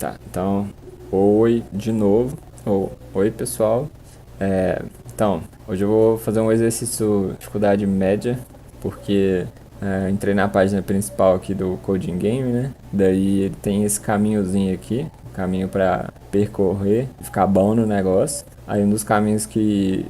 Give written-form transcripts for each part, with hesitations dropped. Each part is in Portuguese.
Tá, então, oi de novo. Oi, pessoal. Então, hoje eu vou fazer um exercício de dificuldade média, porque entrei na página principal aqui do Coding Game, né? Daí ele tem esse caminhozinho aqui, caminho para percorrer e ficar bom no negócio. Aí um dos caminhos que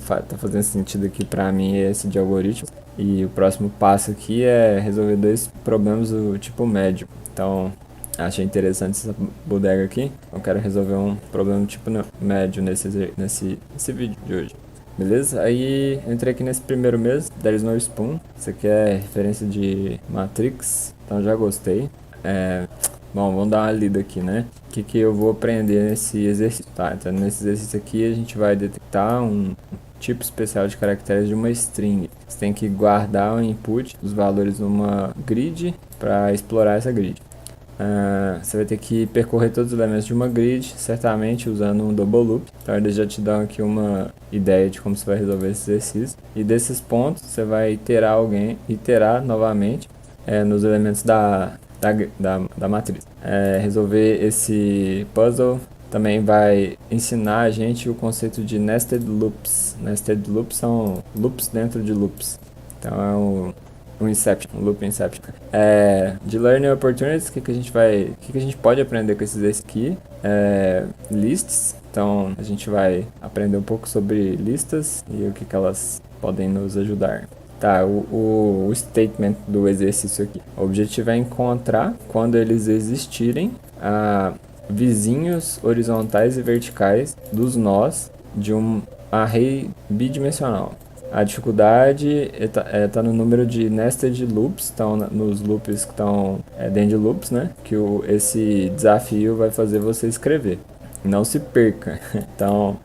tá fazendo sentido aqui pra mim é esse de algoritmo. E o próximo passo aqui é resolver dois problemas do tipo médio. Então, achei interessante essa bodega aqui. Eu quero resolver um problema do tipo médio nesse vídeo de hoje. Beleza? Aí eu entrei aqui nesse primeiro mesmo, There is no spoon. Isso aqui é referência de Matrix, então já gostei. Bom, vamos dar uma lida aqui, né? O que eu vou aprender nesse exercício? Tá, então nesse exercício aqui a gente vai detectar um tipo especial de caracteres de uma string. Você tem que guardar o input, os valores numa grid para explorar essa grid. Você vai ter que percorrer todos os elementos de uma grid, certamente usando um double loop. Então eles já te dão aqui uma ideia de como você vai resolver esse exercício. E desses pontos você vai iterar novamente nos elementos da matriz. Resolver esse puzzle também vai ensinar a gente o conceito de nested loops. Nested loops são loops dentro de loops. Então é um Inception, um Loop Inception. De Learning Opportunities, o que a gente pode aprender com esses aqui? Lists. Então a gente vai aprender um pouco sobre listas e o que elas podem nos ajudar. Tá, o statement do exercício aqui. O objetivo é encontrar, quando eles existirem, vizinhos horizontais e verticais dos nós de um array bidimensional. A dificuldade tá no número de nested loops, estão nos loops que estão dentro de loops, né? Que esse desafio vai fazer você escrever. Não se perca. Então,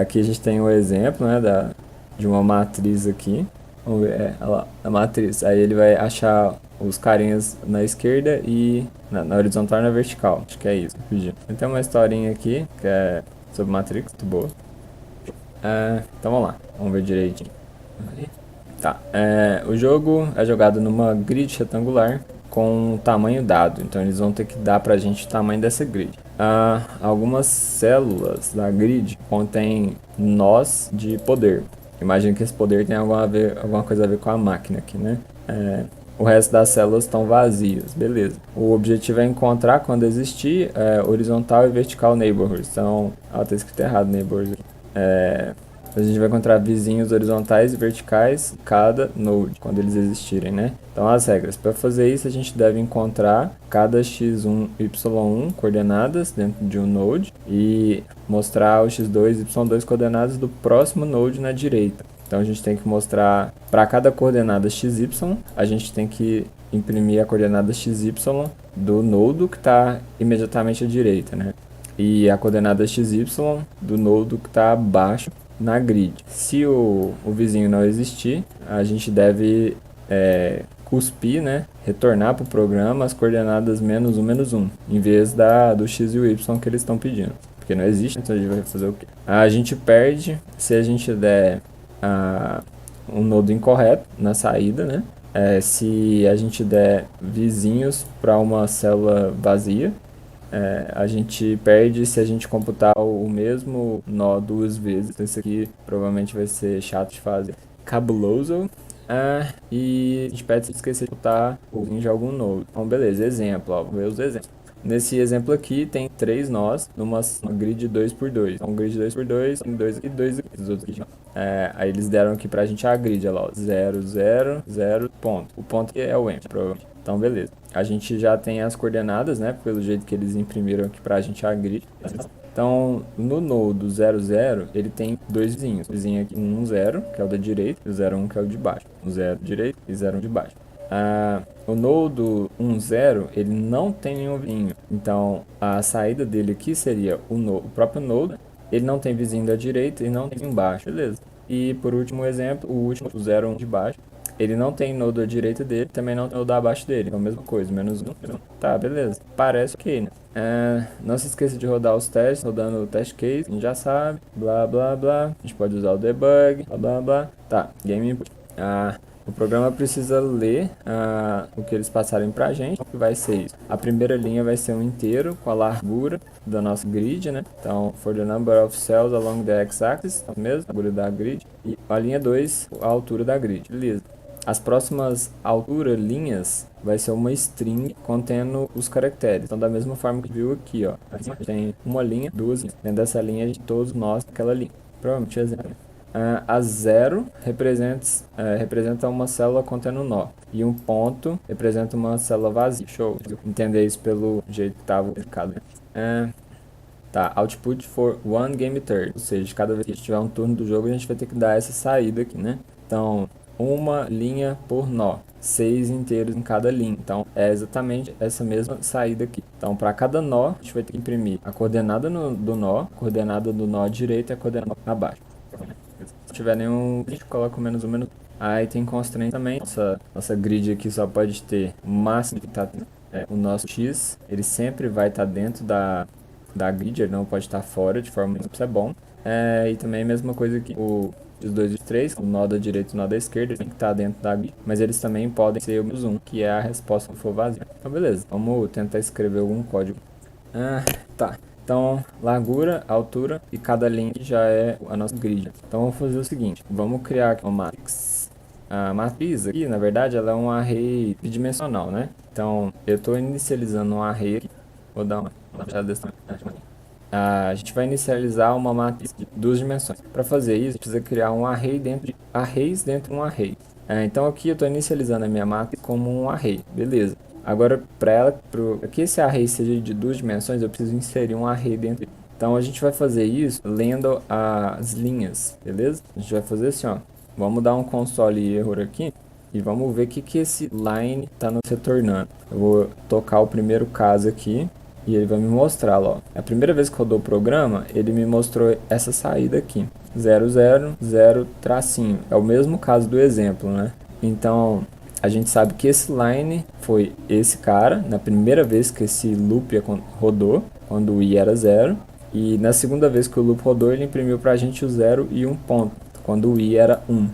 aqui a gente tem um exemplo, né, de uma matriz aqui. Vamos ver, olha lá, a matriz. Aí ele vai achar os carinhas na esquerda e na horizontal e na vertical. Acho que é isso. Tem uma historinha aqui que é sobre Matrix, muito boa. Então vamos lá, vamos ver direitinho. Tá, o jogo é jogado numa grid retangular com um tamanho dado, então eles vão ter que dar pra gente o tamanho dessa grid. Algumas células da grid contêm nós de poder. Imagino que esse poder tem alguma coisa a ver com a máquina aqui, né? O resto das células estão vazias, beleza. O objetivo é encontrar, quando existir, horizontal e vertical neighborhoods. Então, tá escrito errado neighborhoods aqui. A gente vai encontrar vizinhos horizontais e verticais cada node, quando eles existirem, né? Então as regras, para fazer isso a gente deve encontrar cada x1, y1 coordenadas dentro de um node e mostrar o x2, y2 coordenadas do próximo node na direita. Então a gente tem que mostrar para cada coordenada xy, a gente tem que imprimir a coordenada xy do nodo que está imediatamente à direita, né? E a coordenada xy do nodo que está abaixo na grid. Se o vizinho não existir, a gente deve cuspir, né, retornar para o programa as coordenadas -1, -1, em vez do x e o y que eles estão pedindo. Porque não existe, então a gente vai fazer o quê? A gente perde se a gente der um nodo incorreto na saída, né? Se a gente der vizinhos para uma célula vazia, a gente perde se a gente computar o mesmo nó duas vezes. Então isso aqui provavelmente vai ser chato de fazer. Cabuloso. E a gente perde se esquecer de computar o vizinho de algum nodo. Então beleza, exemplo, ó, vamos ver os exemplos. Nesse exemplo aqui tem 3 nós numa grid 2x2. Então grid 2x2, tem 2 aqui e 2 aqui. Os outros aqui. Aí eles deram aqui pra gente a grid, olha lá, 0, 0, 0, ponto. O ponto aqui é o empty, provavelmente. Então beleza. A gente já tem as coordenadas, né, pelo jeito que eles imprimiram aqui pra gente a grid. Então, no nodo 0, 0, ele tem dois vizinhos. O vizinho aqui, 1, 0, que é o da direita, e o 0, 1, que é o de baixo. O 0 direito e 0, 1 de baixo. O nodo 1, 0, ele não tem nenhum vizinho. Então, a saída dele aqui seria o próprio nodo. Ele não tem vizinho da direita e não tem embaixo. Beleza. E por último exemplo, o 0, 1 de baixo. Ele não tem nodo à direita dele, também não tem nodo abaixo dele. Então, mesma coisa, -1. Tá, beleza. Parece ok, né? Não se esqueça de rodar os testes, rodando o test case, a gente já sabe, blá blá blá. A gente pode usar o debug, blá blá blá. Tá, game input. o programa precisa ler o que eles passarem pra gente. O que vai ser isso? A primeira linha vai ser um inteiro com a largura da nossa grid, né? Então, for the number of cells along the x-axis, mesmo, a largura da grid. E a linha 2, a altura da grid. Beleza. As próximas alturas, linhas, vai ser uma string contendo os caracteres. Então, da mesma forma que viu aqui, ó. A gente tem uma linha, duas linhas. Dentro dessa linha, a gente todos nós aquela linha. Provavelmente, exemplo. A 0 representa uma célula contendo nó. E um ponto representa uma célula vazia. Show. Entender isso pelo jeito que estava explicado. Tá, output for one game turn. Ou seja, cada vez que tiver um turno do jogo, a gente vai ter que dar essa saída aqui, né? Então, uma linha por nó. 6 inteiros em cada linha. Então, é exatamente essa mesma saída aqui. Então, para cada nó, a gente vai ter que imprimir a coordenada do nó, a coordenada do nó direito e a coordenada abaixo. Se tiver nenhum, a gente coloca o menos 1, menos 1. Aí tem constraint também. Nossa grid aqui só pode ter o máximo que tá o nosso X. Ele sempre vai estar dentro da grid, ele não pode estar fora, de forma que isso é bom. E também a mesma coisa que os 2 e os 3, o nó da direita e o nó da esquerda, tem que estar dentro da grid. Mas eles também podem ser o menos 1, que é a resposta que for vazia. Então beleza, vamos tentar escrever algum código. Tá. Então, largura, altura e cada link já é a nossa grid. Então, vamos fazer o seguinte. Vamos criar aqui uma matrix. A matriz aqui, na verdade, ela é um array bidimensional, né? Então, eu estou inicializando um array aqui. Vou dar uma fechada desse tamanho. A gente vai inicializar uma matriz de 2 dimensões. Para fazer isso, a gente precisa criar um array dentro de arrays dentro de um array. Então, aqui eu estou inicializando a minha matriz como um array. Beleza. Agora, para que esse array seja de 2 dimensões, eu preciso inserir um array dentro. Então, a gente vai fazer isso lendo as linhas, beleza? A gente vai fazer assim, ó. Vamos dar um console error aqui e vamos ver o que esse line está nos retornando. Eu vou tocar o primeiro caso aqui e ele vai me mostrar, ó. A primeira vez que rodou o programa, ele me mostrou essa saída aqui. 000 tracinho. É o mesmo caso do exemplo, né? Então, a gente sabe que esse line foi esse cara, na primeira vez que esse loop rodou, quando o i era 0. E na segunda vez que o loop rodou, ele imprimiu pra gente o 0 e 1 ponto, quando o i era 1.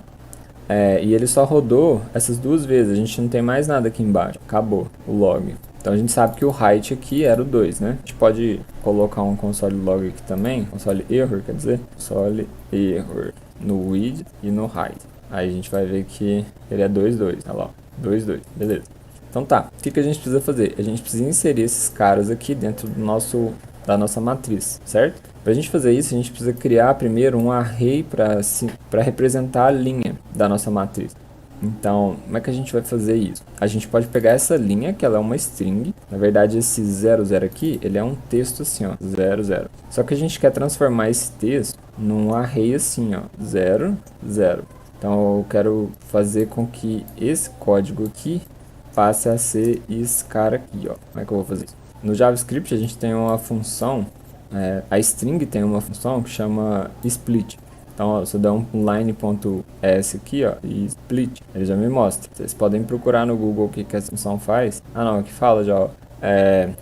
E ele só rodou essas 2 vezes, a gente não tem mais nada aqui embaixo, acabou o log. Então a gente sabe que o height aqui era o 2, né? A gente pode colocar um console log aqui também, console error, quer dizer, console error no width e no height. Aí a gente vai ver que ele é 2, 2, olha lá, 2, 2, beleza. Então tá, o que a gente precisa fazer? A gente precisa inserir esses caras aqui dentro da nossa matriz, certo? Para a gente fazer isso, a gente precisa criar primeiro um array para representar a linha da nossa matriz. Então, como é que a gente vai fazer isso? A gente pode pegar essa linha, que ela é uma string. Na verdade, esse 00 aqui, ele é um texto assim, ó, 00. Só que a gente quer transformar esse texto num array assim, ó, 0, 0. Então, eu quero fazer com que esse código aqui passe a ser esse cara aqui, ó. Como é que eu vou fazer isso? No JavaScript, a gente tem uma função, a string tem uma função que chama split. Então, ó, se eu der um line.s aqui, ó, e split, ele já me mostra. Vocês podem procurar no Google o que essa função faz. Não, aqui fala já, ó.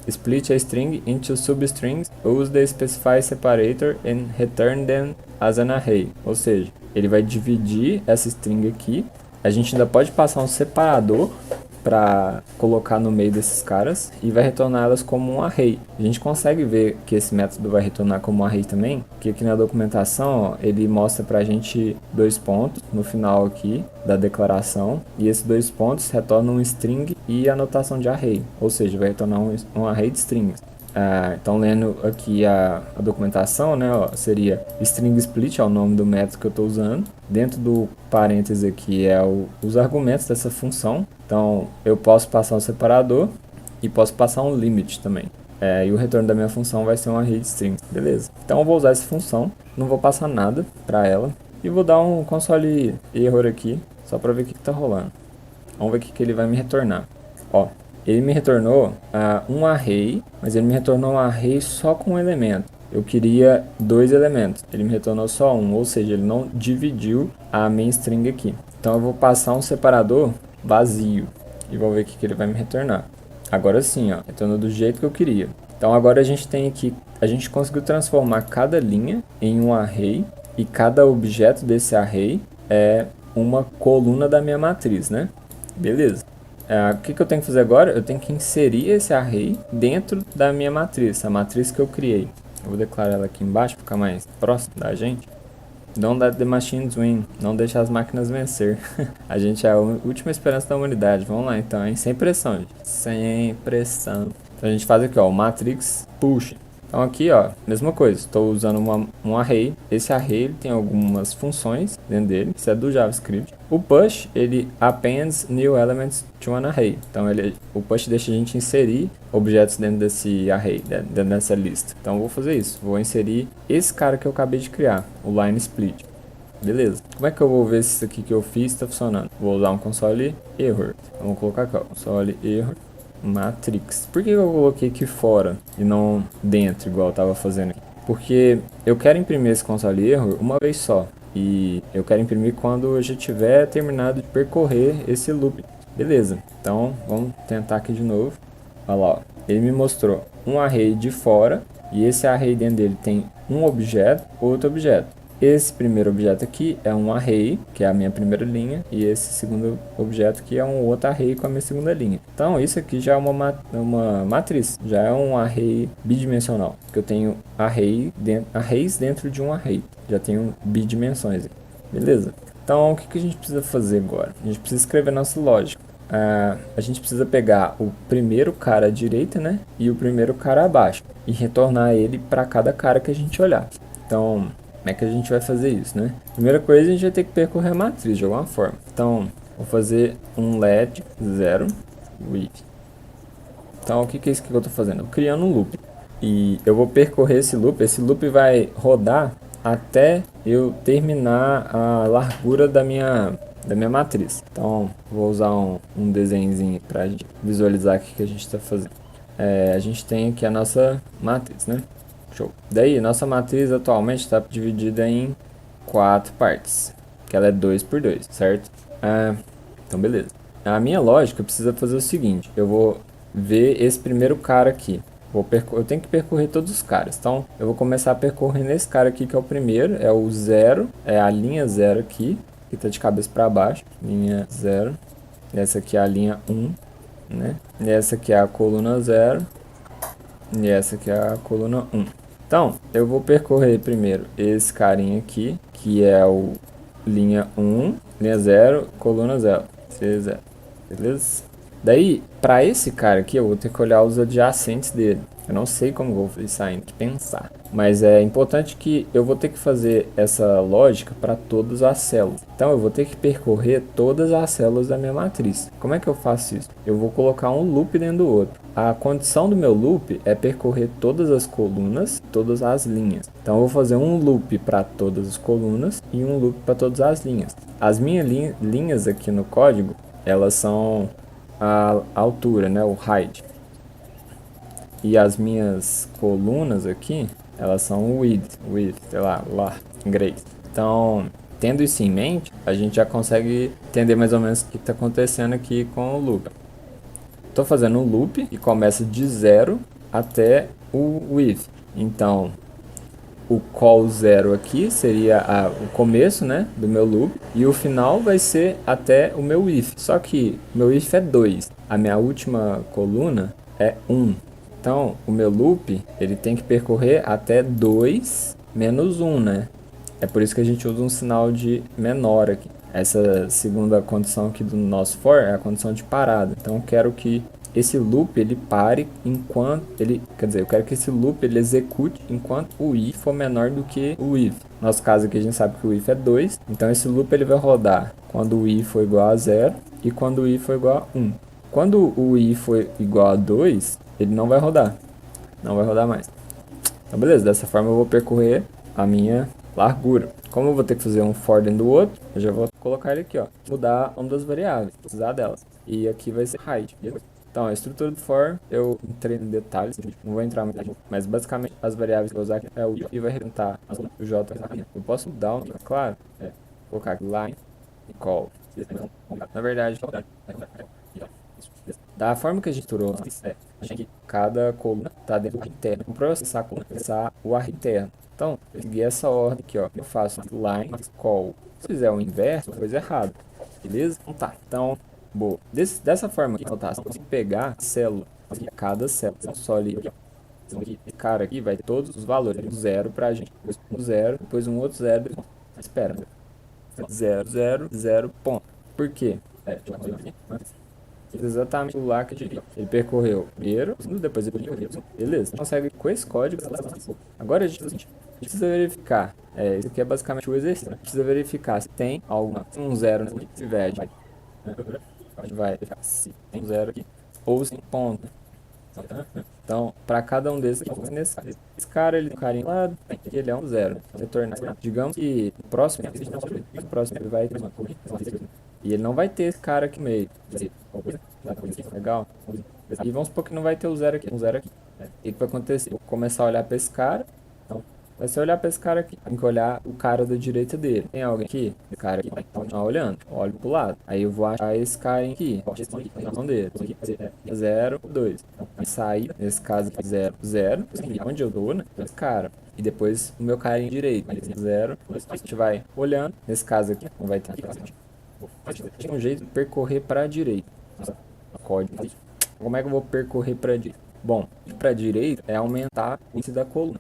Split a string into substrings, use the specify separator and return them as an array. Ou seja, ele vai dividir essa string aqui. A gente ainda pode passar um separador para colocar no meio desses caras e vai retornar elas como um array. A gente consegue ver que esse método vai retornar como um array também, que aqui na documentação, ó, ele mostra pra gente 2 pontos no final aqui da declaração, e esses 2 pontos retornam um string e a notação de array, ou seja, vai retornar um array de strings. Então, lendo aqui a documentação, né, ó, seria string split, é o nome do método que eu estou usando. Dentro do parênteses aqui é os argumentos dessa função. Então, eu posso passar um separador e posso passar um limit também. E o retorno da minha função vai ser um array de strings, beleza? Então, eu vou usar essa função, não vou passar nada para ela. E vou dar um console error aqui, só para ver o que está rolando. Vamos ver o que ele vai me retornar. Ó. Ele me retornou um array, mas ele me retornou um array só com um elemento. Eu queria 2 elementos, ele me retornou só um, ou seja, ele não dividiu a main string aqui. Então eu vou passar um separador vazio e vou ver o que ele vai me retornar. Agora sim, ó, retornou do jeito que eu queria. Então agora a gente tem aqui, a gente conseguiu transformar cada linha em um array e cada objeto desse array é uma coluna da minha matriz, né? Beleza. O que eu tenho que fazer agora? Eu tenho que inserir esse array dentro da minha matriz, a matriz que eu criei. Eu vou declarar ela aqui embaixo para ficar mais próximo da gente. Don't let the machines win. Não deixe as máquinas vencer. A gente é a última esperança da humanidade. Vamos lá então, hein? Sem pressão, gente. Sem pressão. Então a gente faz aqui, ó, o matrix push. Então aqui, ó, mesma coisa. Estou usando um array. Esse array ele tem algumas funções dentro dele. Isso é do JavaScript. O push, ele appends new elements to an array. Então o push deixa a gente inserir objetos dentro desse array, dentro dessa lista. Então eu vou fazer isso. Vou inserir esse cara que eu acabei de criar, o line split. Beleza. Como é que eu vou ver se isso aqui que eu fiz está funcionando? Vou usar um console error. Vamos colocar aqui, ó, console error matrix. Por que eu coloquei aqui fora e não dentro, igual eu estava fazendo aqui? Porque eu quero imprimir esse console error uma vez só. E eu quero imprimir quando eu já tiver terminado de percorrer esse loop. Beleza. Então, vamos tentar aqui de novo. Olha lá, ó. Ele me mostrou um array de fora. E esse array dentro dele tem um objeto, outro objeto. Esse primeiro objeto aqui é um array, que é a minha primeira linha, e esse segundo objeto aqui é um outro array com a minha segunda linha. Então isso aqui já é uma matriz, já é um array bidimensional, que eu tenho arrays dentro de um array, já tenho bidimensões. Beleza? Então o que a gente precisa fazer agora? A gente precisa escrever nossa lógica. A gente precisa pegar o primeiro cara à direita, né, e o primeiro cara abaixo, e retornar ele para cada cara que a gente olhar. Então, como é que a gente vai fazer isso, né? Primeira coisa, a gente vai ter que percorrer a matriz de alguma forma. Então, vou fazer um let 0 with. Então, o que é isso que eu estou fazendo? Eu criando um loop. E eu vou percorrer esse loop. Esse loop vai rodar até eu terminar a largura da minha matriz. Então, vou usar um desenhozinho para visualizar o que a gente está fazendo. A gente tem aqui a nossa matriz, né? Show. Daí, nossa matriz atualmente está dividida em 4 partes, que ela é 2 por 2, certo? Então, beleza. A minha lógica precisa fazer o seguinte, eu vou ver esse primeiro cara aqui. Eu tenho que percorrer todos os caras, então eu vou começar percorrendo esse cara aqui, que é o primeiro, é o 0, é a linha 0 aqui, que está de cabeça para baixo, linha 0. Essa aqui é a linha 1, né? E essa aqui é a coluna 0, e essa aqui é a coluna 1. Então, eu vou percorrer primeiro esse carinha aqui, que é o linha 1, linha 0, coluna 0, C0, beleza? Daí, para esse cara aqui, eu vou ter que olhar os adjacentes dele. Eu não sei como vou fazer isso ainda, que pensar. Mas é importante que eu vou ter que fazer essa lógica para todas as células. Então, eu vou ter que percorrer todas as células da minha matriz. Como é que eu faço isso? Eu vou colocar um loop dentro do outro. A condição do meu loop é percorrer todas as colunas, todas as linhas. Então, eu vou fazer um loop para todas as colunas e um loop para todas as linhas. As minhas linhas aqui no código, elas são a altura, né, o height. E as minhas colunas aqui, elas são o width, sei lá, em inglês. Então, tendo isso em mente, a gente já consegue entender mais ou menos o que está acontecendo aqui com o loop. Estou fazendo um loop que começa de 0 até o width. Então, o call 0 aqui seria o começo, né, do meu loop, e o final vai ser até o meu if. Só que meu if é 2, a minha última coluna é 1. Então, o meu loop, ele tem que percorrer até 2 menos 1, né? É por isso que a gente usa um sinal de menor aqui. Essa segunda condição aqui do nosso for é a condição de parada. Então, eu quero que esse loop ele pare enquanto eu quero que esse loop ele execute enquanto o if for menor do que o if. No nosso caso aqui a gente sabe que o if é 2, então esse loop ele vai rodar quando o i for igual a 0 e quando o i for igual a 1. Quando o i for igual a 2, ele não vai rodar mais. Então beleza, dessa forma eu vou percorrer a minha largura. Como eu vou ter que fazer um for dentro do outro, eu já vou colocar ele aqui, ó, mudar uma das variáveis, precisar delas. E aqui vai ser height, beleza? Então, a estrutura do for, eu entrei em detalhes, não vou entrar muito, mas basicamente as variáveis que eu vou usar aqui é o i vai representar o j. Eu posso mudar, claro, colocar aqui line e call. Na verdade, da forma que a gente estruturou, cada coluna está dentro do array interno. Para processar a coluna, processar o array interno. Então, eu segui essa ordem aqui, ó. Eu faço line call. Se fizer o inverso, coisa errada. Beleza? Então tá. Então, boa. Dessa forma aqui, tá? Você consegue pegar a célula, cada célula. Então, só ali, ó. Esse cara aqui vai ter todos os valores. Do zero pra gente. Depois um zero, depois um outro zero. Espera. Zero, zero, zero, ponto. Por quê? Exatamente o lá que ele percorreu primeiro, depois ele percorreu. Beleza? Consegue com esse código. Agora a gente precisa verificar. Isso aqui é basicamente o exercício. A gente precisa verificar se tem alguma, um zero nesse verde. A gente vai verificar se tem um zero aqui ou se tem ponto. Então, para cada um desses aqui, esse cara, ele tem um carinho lá, ele é um zero. Retornar. Digamos que o próximo ele vai ter uma cor. E ele não vai ter esse cara aqui no meio. Legal? E vamos supor que não vai ter o zero aqui. Um zero aqui. E o que vai acontecer? Eu vou começar a olhar para esse cara. Então, vai ser olhar para esse cara aqui. Tem que olhar o cara da direita dele. Tem alguém aqui? Esse cara aqui vai continuar olhando. Olho pro lado. Aí eu vou achar esse cara aqui. A mão dele. 0, 2. Sair, nesse caso aqui, 0, 0. Onde eu dou, né? Esse cara. E depois o meu carinho direito. 0. A gente vai olhando. Nesse caso aqui, não vai ter aqui. Tem um jeito de percorrer para a direita. Código. Como é que eu vou percorrer para a direita? Bom, para a direita é aumentar o índice da coluna.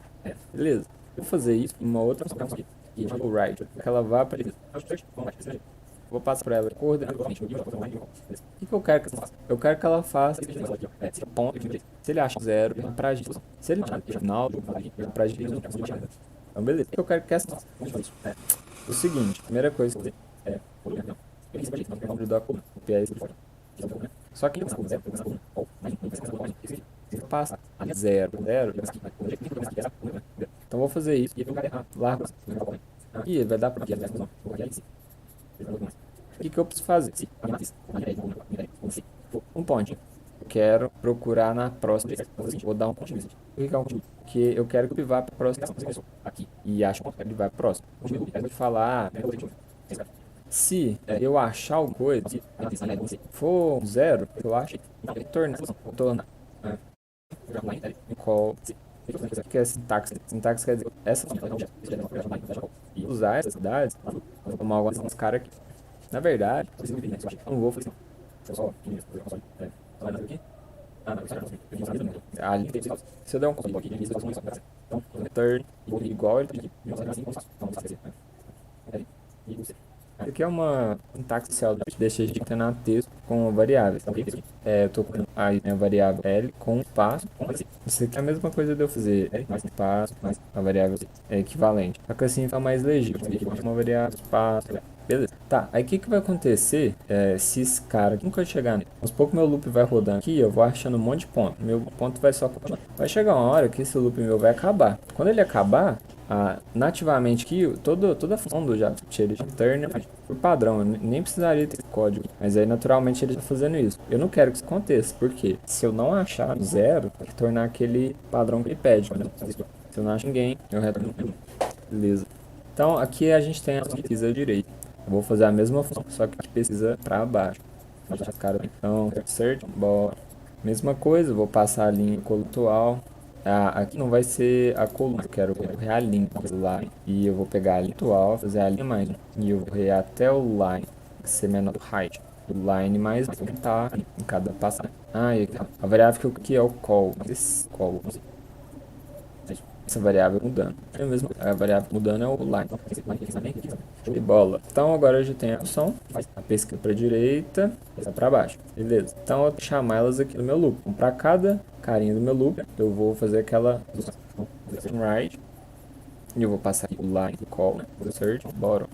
Beleza. Eu vou fazer isso em uma outra opção aqui. O right. Que ela vá para a direita. Vou passar para ela coordenadamente. O que eu quero que ela faça? Eu quero que ela faça esse ponto. Se ele acha zero, para a direita. Se ele achar final, para a direita. Então, beleza. O que eu quero que essa faça? O seguinte, primeira coisa que é o número da coluna. Copiar esse fora. Só que passa zero, zero. Então vou fazer isso. Largo. E ele vai dar para o que eu preciso fazer? Um ponto. Eu quero procurar na próxima. Vou dar um ponto. O que é um ponto? Que eu quero que ele vá para a próxima aqui. E acho que ele vai para a próxima. Eu vou falar. Se eu achar alguma coisa, for um zero, eu acho tornar qual que é sintaxe. Sintaxe quer dizer essa e usar essas cidades para tomar alguns caras aqui. Na verdade, eu não vou fazer. Ali, se eu der um código aqui, turn igual ele pediu. Isso aqui é uma sintaxe social, deixa a gente ter texto com variáveis. Eu tô com a minha variável L com espaço. Isso aqui é a mesma coisa de eu fazer mais espaço, mais a variável é equivalente. Só que assim fica mais legível. Uma variável, espaço, beleza. Tá, aí o que vai acontecer se esse cara aqui nunca chegar nele? Vamos supor que meu loop vai rodando aqui, eu vou achando um monte de ponto. Meu ponto vai só continuar. Vai chegar uma hora que esse loop meu vai acabar. Quando ele acabar, nativamente aqui, toda a função do JavaScript ele returna por padrão, eu nem precisaria ter código, mas aí naturalmente ele está fazendo isso. Eu não quero que isso aconteça, porque se eu não achar zero, vai tornar aquele padrão que ele pede. Né? Se eu não achar ninguém, eu retorno. Beleza. Então aqui a gente tem a pesquisa direita. Eu vou fazer a mesma função, só que pesquisa para baixo. Então, search, bora. Mesma coisa, vou passar a linha colutual. Aqui não vai ser a coluna, eu quero correr a linha lá. E eu vou pegar a linha atual, fazer a linha mais. E eu vou correr até o line, que ser menor do height. O line mais tá em cada passagem. E aqui, a variável que é o call. Essa variável mudando. A variável mudando é o line. Show de bola. Então agora eu já tenho a opção, a pesquisa para a direita, essa para baixo. Beleza. Então eu vou chamar elas aqui no meu loop. Então, para cada carinha do meu loop, eu vou fazer aquela right. E eu vou passar aqui o line call, search, bottom,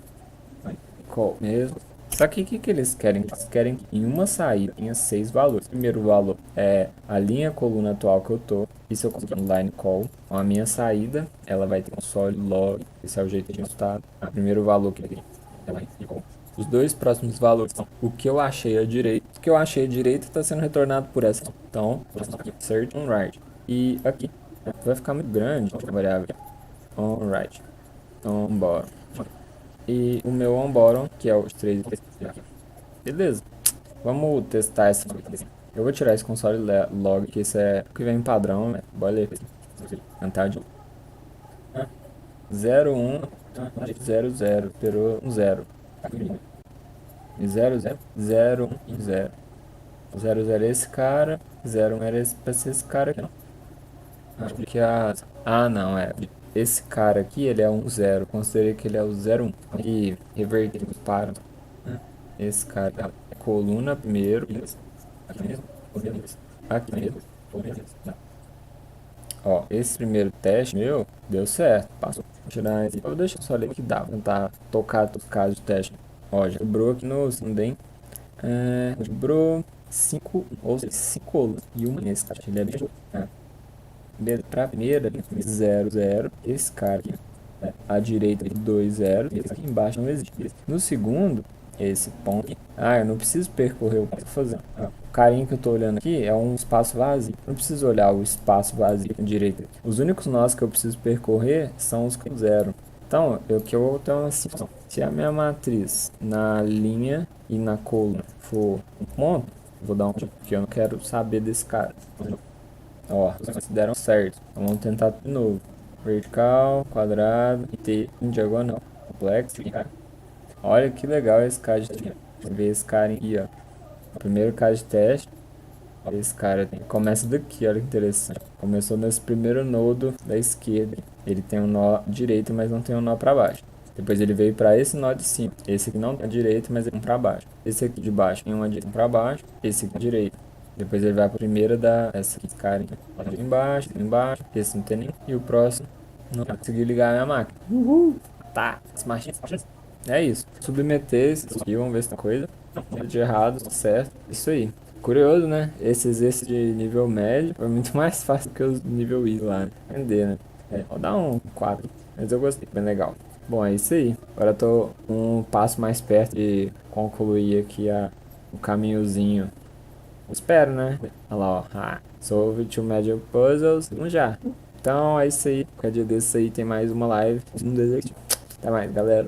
call mesmo. Só que o que eles querem? Eles querem que em uma saída tenha 6 valores. O primeiro valor é a linha coluna atual que eu tô. E se eu conseguir um line call, com a minha saída, ela vai ter um console log. Esse é o jeito de resultado. O primeiro valor que é line call. Os dois próximos valores são o que eu achei à direita. O que eu achei à direita está sendo retornado por essa. Então, search on right. E aqui vai ficar muito grande a variável on right. On bottom. E o meu on bottom, que é os 3. Beleza. Vamos testar essa. Eu vou tirar esse console log, que isso é o que vem em padrão, né? Bora ler. Cantar de 0, 1, 0, 0. Esperou um 0. E 0, 0, 0, 1 e 0. 0, 0 é esse cara. 0, 1 era esse, pra ser esse cara aqui. Acho que não, é. Esse cara aqui, ele é um 0. Considerei que ele é o 0, 1. E reverter para esse cara. Coluna primeiro. Aqui mesmo. Aqui mesmo. Ó, esse primeiro teste meu deu certo. Passou. Vou tirar esse. Eu deixo só ler o que dá. Vou tentar tocar todo caso de teste. Ó, já quebrou aqui no Sundem. Quebrou 5 ou 5 e uma nesse cara. Ele é bem. Beleza, pra primeira, 0, 0. Esse cara aqui, né? À direita, 2, 0. Esse aqui embaixo não existe. No segundo, esse ponto aqui. Eu não preciso percorrer o que eu tô fazendo. O carinha que eu tô olhando aqui é um espaço vazio. Não preciso olhar o espaço vazio à direita. Os únicos nós que eu preciso percorrer são os com 0. Então, eu vou ter uma situação. Se a minha matriz na linha e na coluna for um ponto, eu vou dar um tipo, porque eu não quero saber desse cara. Ó, os deram certo. Então vamos tentar de novo. Vertical, quadrado, T em diagonal. Complexo. Olha que legal esse cara de teste. Deixa eu ver esse cara aqui, ó. O primeiro cara de teste. Esse cara tem. Começa daqui, olha que interessante. Começou nesse primeiro nodo da esquerda. Ele tem um nó direito, mas não tem um nó para baixo. Depois ele veio para esse nó de cima. Esse aqui não tem direito, mas ele tem um para baixo. Esse aqui de baixo tem uma direita para baixo. Esse aqui direito. Depois ele vai para a primeira da essa aqui, cara. Embaixo, embaixo. Esse não tem nem. E o próximo não consegui ligar a minha máquina. Uhul! Tá, as marchinhas. É isso. Submeter esse aqui, vamos ver se tem coisa. Nada de errado, certo. Isso aí. Curioso, né? Esse exercício de nível médio foi muito mais fácil que os nível easy lá, né? Aprender, né? Vou dar um 4, mas eu gostei, bem legal. Bom, é isso aí. Agora eu tô um passo mais perto de concluir aqui o caminhozinho. Espero, né? Olha lá, ó. Solve two Magic Puzzles. Vamos já. Então é isso aí. Qualquer dia desse aí tem mais uma live. Até mais, galera.